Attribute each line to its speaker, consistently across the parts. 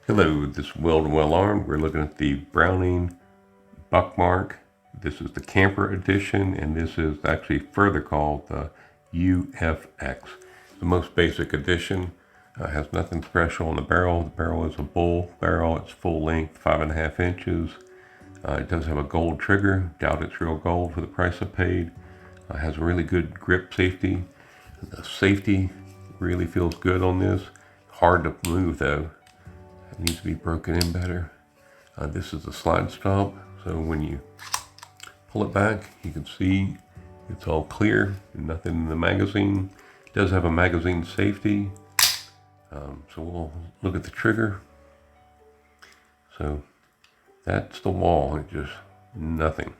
Speaker 1: Hello, this is Will and Well Armed. We're looking at the Browning Buckmark. This is the Camper Edition, and this is actually further called the UFX. The most basic edition. Has nothing special on the barrel. The barrel is a bull barrel. It's full length, 5.5 inches. It does have a gold trigger. Doubt it's real gold for the price I paid. Has a really good grip safety. The safety really feels good on this. Hard to move though. It needs to be broken in better. This is a slide stop, so when you pull it back, you can see it's all clear and nothing in the magazine. It does have a magazine safety. So we'll look at the trigger. So that's the wall, it just nothing.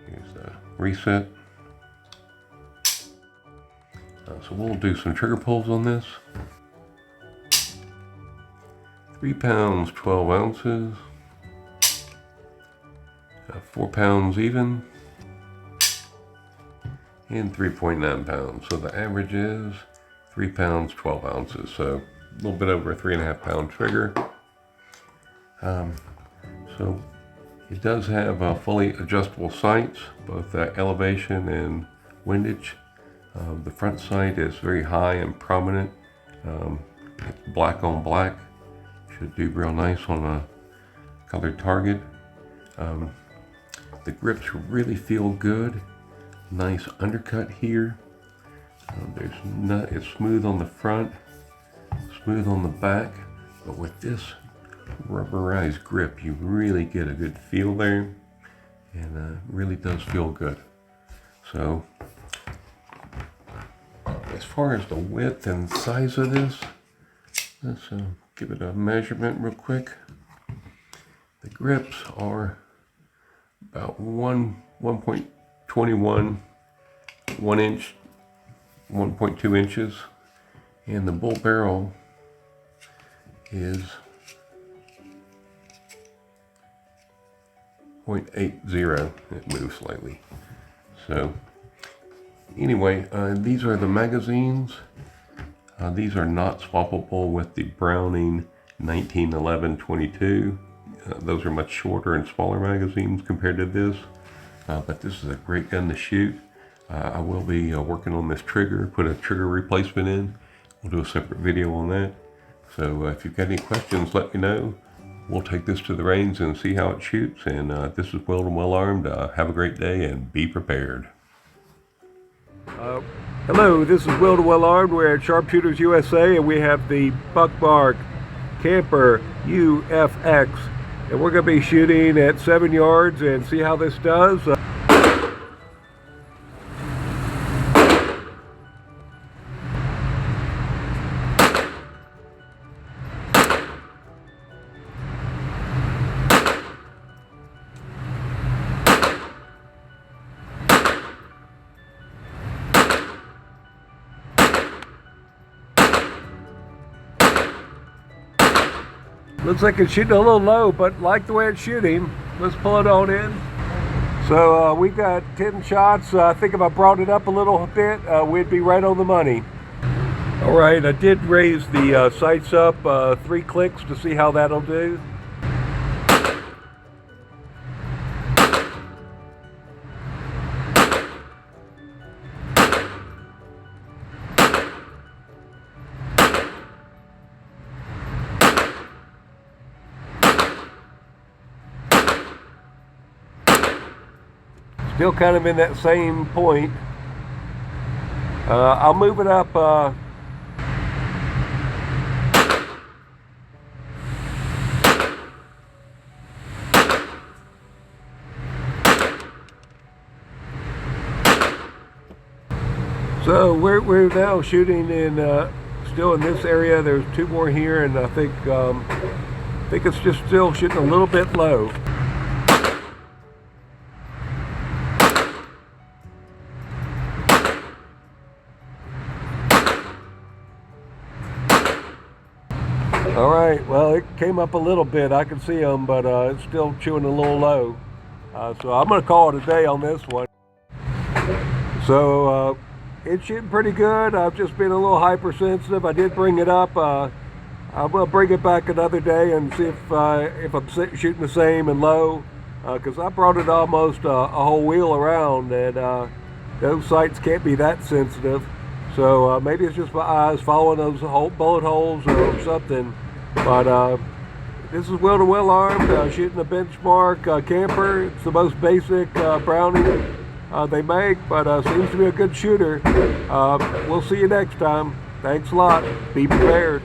Speaker 1: Here's the reset. So we'll do some trigger pulls on this. 3 pounds, 12 ounces. 4 pounds even. And 3.9 pounds. So the average is 3 pounds, 12 ounces. So a little bit over a 3.5 pound trigger. So it does have fully adjustable sights, both elevation and windage. The front sight is very high and prominent. It's black on black. Should do real nice on a colored target. The grips really feel good. Nice undercut here. It's smooth on the front, smooth on the back, but with this rubberized grip, you really get a good feel there, and really does feel good. So, as far as the width and size of this, let's give it a measurement real quick. The grips are about 1.21, 1 inch, 1.2 inches, and the bull barrel is 0.80. It moves slightly. So anyway, these are the magazines. These are not swappable with the Browning 1911-22. Those are much shorter and smaller magazines compared to this. But this is a great gun to shoot. I will be working on this trigger, put a trigger replacement in. We'll do a separate video on that. So if you've got any questions, let me know. We'll take this to the range and see how it shoots. And this is Will and Well Armed. Have a great day and be prepared.
Speaker 2: Hello, this is Will and Well Armed. We're at Sharpshooters USA, and we have the Buckmark Camper UFX. And we're going to be shooting at 7 yards and see how this does. Looks like it's shooting a little low, but like the way it's shooting. Let's pull it on in. So we've got 10 shots. I think if I brought it up a little bit, we'd be right on the money. All right, I did raise the sights up 3 clicks to see how that'll do. Still kind of in that same point. I'll move it up. So we're now shooting in still in this area. There's 2 more here, and I think it's just still shooting a little bit low. All right, well, it came up a little bit. I can see them, but it's still chewing a little low. So I'm going to call it a day on this one. So it's shooting pretty good. I've just been a little hypersensitive. I did bring it up. I will bring it back another day and see if I'm shooting the same and low, because I brought it almost a whole wheel around, and those sights can't be that sensitive. So maybe it's just my eyes following those bullet holes or something. But this is will-to-will armed, shooting a benchmark camper. It's the most basic Browning they make, but seems to be a good shooter. We'll see you next time. Thanks a lot. Be prepared.